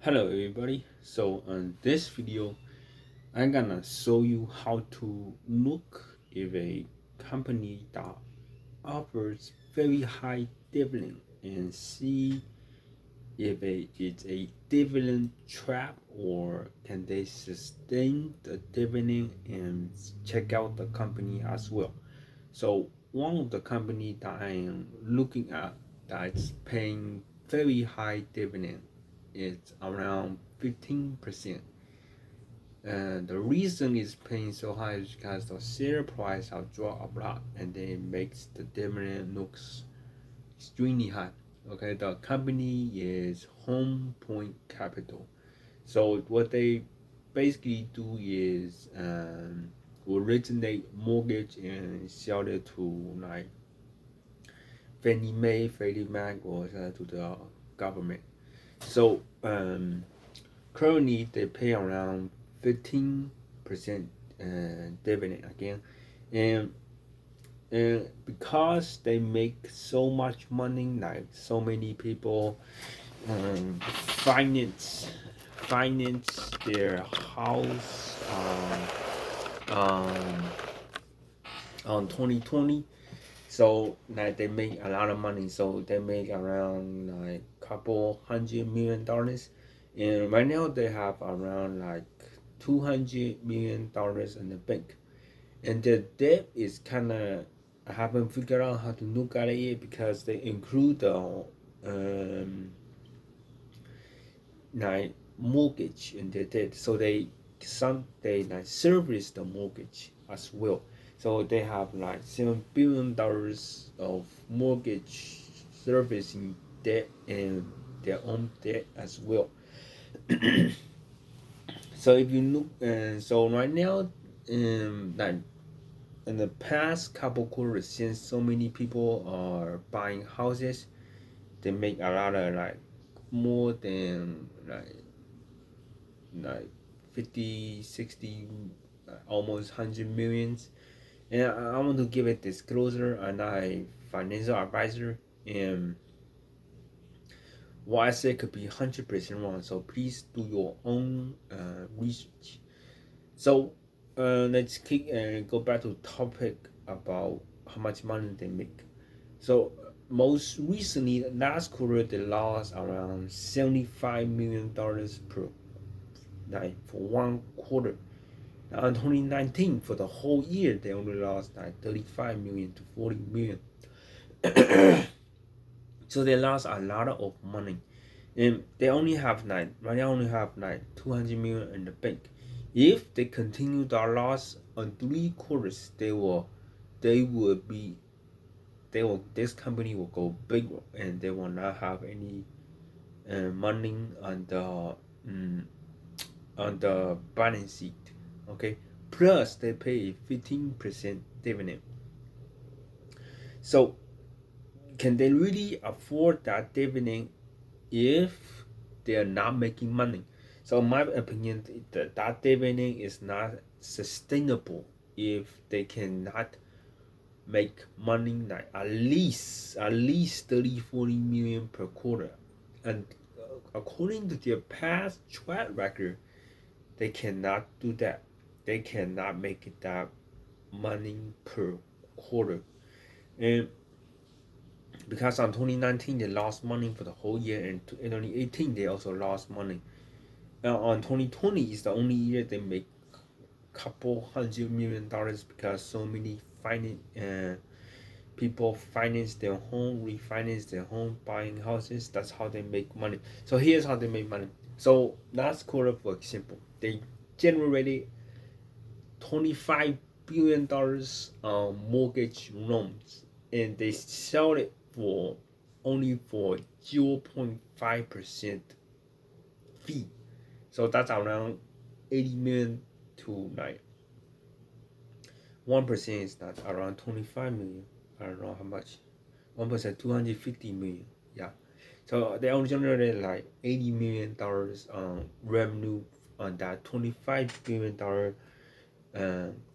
Hello everybody. So in this video I'm gonna show you how to look if a company that offers very high dividend and see if it's a dividend trap or can they sustain the dividend, and check out the company as well. So one of the company that I am looking at that's paying very high dividend, it's around 15%. And the reason it's paying so high is because the share price have dropped a lot, and then it makes the dividend looks extremely high. Okay, the company is Home Point Capital. So what they basically do is originate mortgage and sell it to like Fannie Mae, Freddie Mac, or to the government. So currently they pay around 15% dividend again, and because they make so much money, like so many people finance their house on 2020. So like they make a lot of money. So they make around like couple $100 million, and right now they have around like $200 million in the bank. And the debt is kind of, I haven't figured out how to look at it yet, because they include the like mortgage in their debt. So they like service the mortgage as well. So they have like $7 billion of mortgage servicing debt and their own debt as well. So if you look, so right now, like in the past couple quarters, since so many people are buying houses, they make a lot of like more than like 50, 60, almost 100 millions. And I want to give a disclosure. I'm not a financial advisor, and what I say could be 100% wrong. So please do your own research. So let's go back to topic about how much money they make. So most recently, last quarter, they lost around $75 million per, like for one quarter. Now in 2019, for the whole year, they only lost like 35 million to 40 million. So they lost a lot of money, and they only have like right now only have like 200 million in the bank. If they continue their loss on 3 quarters, they will be this company will go big, and they will not have any money um, on the balance sheet. Okay, plus they pay 15% dividend. So can they really afford that dividend if they are not making money? So in my opinion, that dividend is not sustainable if they cannot make money like at least 30-40 million per quarter. And according to their past track record, they cannot do that. They cannot make it that money per quarter. And because on 2019 they lost money for the whole year, and in 2018 they also lost money. Now on 2020 is the only year they make couple $100 million, because so many people finance their home, refinance their home, buying houses. That's how they make money. So here's how they make money. So last quarter, for example, they generated $25 billion mortgage loans, and they sell it for only for 0.5% fee. So that's around 80 million to like 1% is not around 25 million. I don't know how much. 1% 250 million. Yeah. So they only generated like $80 million revenue on that $25 billion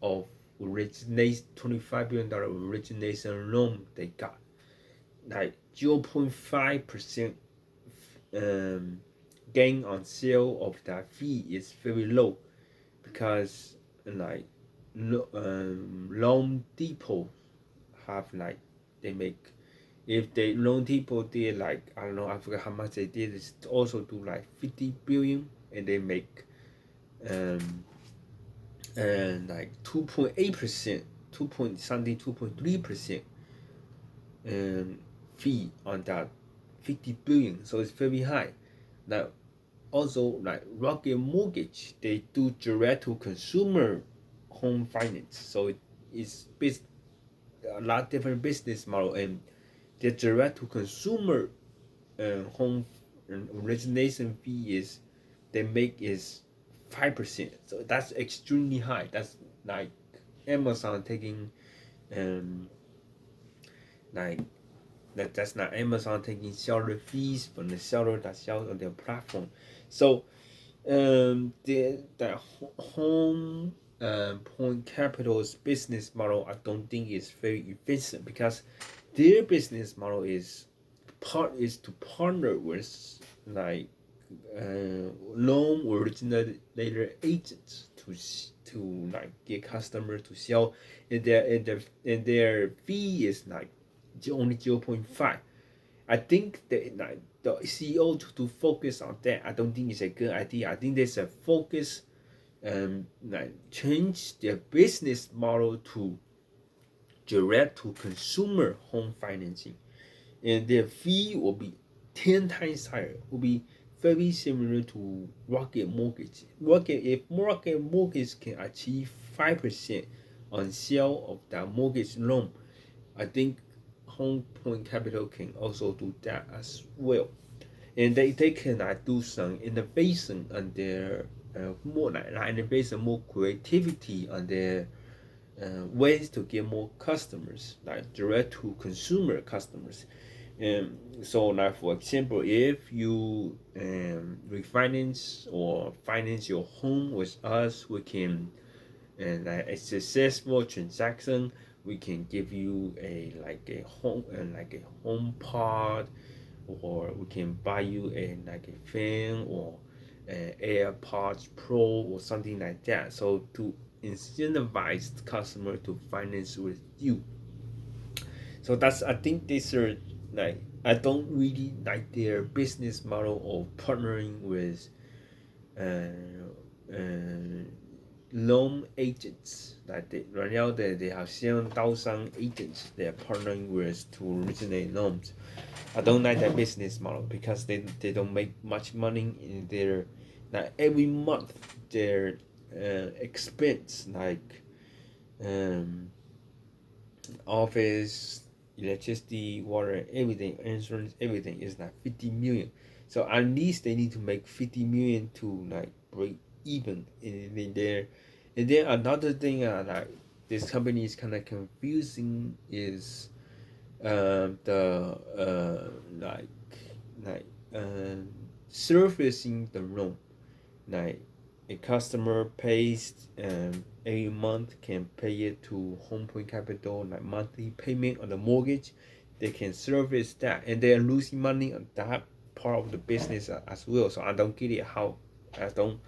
of origination, $25 billion origination loan they got. Like 0.5% gain on sale of that fee is very low because like loan depot have like they make if they loan people did like I don't know I forgot how much they did it's also do like 50 billion and they make um and like 2.8%, 2 point something 2.3% fee on that 50 billion, so it's very high. Now also like Rocket Mortgage, they do direct to consumer home finance, so it's a lot different business model, and the direct to consumer home origination fee is they make is 5%, so that's extremely high. That's like Amazon taking like that's not Amazon taking seller fees from the seller that sells on their platform. So the home point capital's business model I don't think is very efficient because their business model is to partner with like loan originator agents to like get customers to sell, and their fee is like only 0.5. I think that like the CEO to focus on that, I don't think it's a good idea. I think there's a focus like change their business model to direct to consumer home financing, and their fee will be 10 times higher. Will be very similar to Rocket Mortgage. If Rocket Mortgage can achieve 5% on sale of that mortgage loan, I think Home Point Capital can also do that as well. And they can do some innovation on their more like innovation, more creativity on their ways to get more customers, like direct to consumer customers. So like for example, if you refinance or finance your home with us, we can and like a successful transaction, we can give you a home pod, or we can buy you a like a fan or an AirPods Pro or something like that. So to incentivize the customer to finance with you. So that's I think these are like I don't really like their business model of partnering with loan agents. Like right now they have 7,000 agents they are partnering with to originate loans. I don't like that business model because they don't make much money in their like every month their expense like office, electricity, water, everything, insurance, everything is like 50 million. So at least they need to make 50 million to like break even in there. And then another thing like this company is kind of confusing is the like servicing the loan, like a customer pays every month can pay it to Home Point Capital like monthly payment on the mortgage. They can service that, and they are losing money on that part of the business as well. So I don't get it how I don't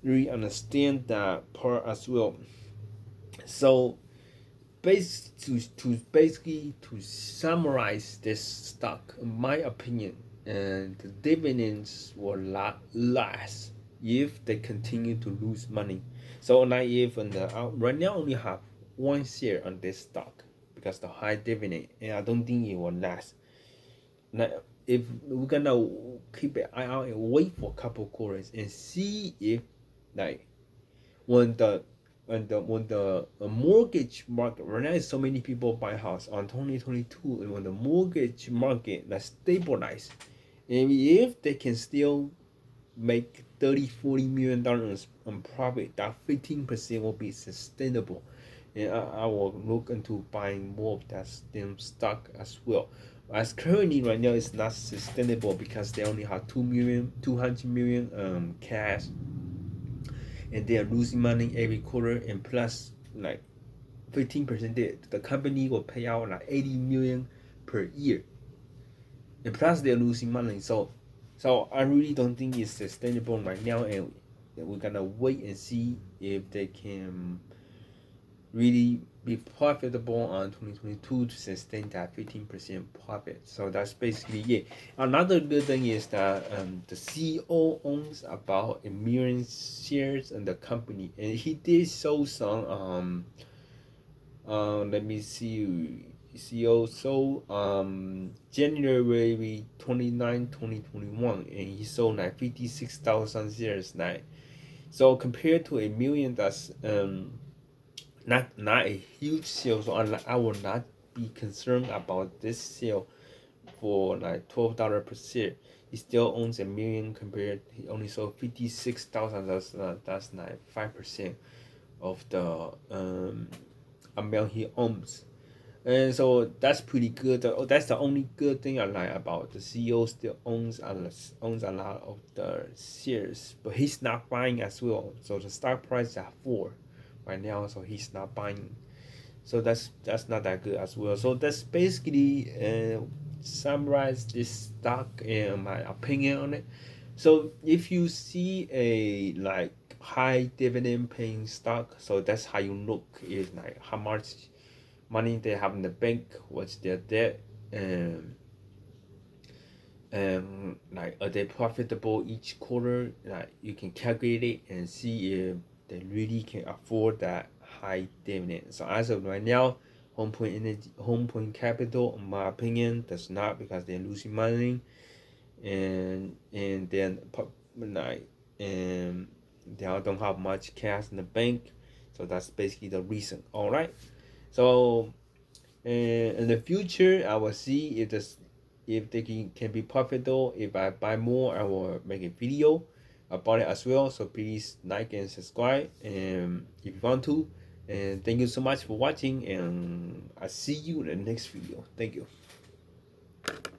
really understand that part as well. So basically to summarize this stock, in my opinion, and the dividends will not last if they continue to lose money. So like if right now only have one share on this stock because the high dividend, and I don't think it will last. Now if we're gonna keep an eye out and wait for a couple quarters and see if like when the mortgage market right now is so many people buy house on 2022, and when the mortgage market like stabilize, and if they can still make 30-40 million dollars on profit, that 15% will be sustainable, and I will look into buying more of that STEM stock as well. As currently right now it's not sustainable because they only have 200 million cash, and they are losing money every quarter, and plus like 15%, the company will pay out like 80 million per year, and plus they're losing money. So So I really don't think it's sustainable right now, and we're gonna wait and see if they can really be profitable on 2022 to sustain that 15% profit. So that's basically it. Another good thing is that the CEO owns about 1 million shares in the company, and he did show some let me see. CEO sold January 29, 2021, and he sold like 56,000 shares like. So compared to 1 million, that's not a huge sale. So I will not be concerned about this sale for like $12 per share. He still owns 1 million compared. He only sold 56,000. That's like 5% of the amount he owns. And so that's pretty good. That's the only good thing I like about the CEO. Still owns a lot of the shares, but he's not buying as well. So the stock price is at 4 right now, so he's not buying. So that's not that good as well. So that's basically summarize this stock and my opinion on it. So if you see a like high dividend paying stock, so that's how you look is like how much money they have in the bank, what's their debt, and like are they profitable each quarter? Like you can calculate it and see if they really can afford that high dividend. So as of right now, Home Point Capital, in my opinion, does not because they're losing money, and then like and they don't have much cash in the bank, so that's basically the reason. All right, so in the future, I will see if they can be profitable. If I buy more, I will make a video about it as well. So please like and subscribe, and if you want to. And thank you so much for watching, and I see you in the next video. Thank you.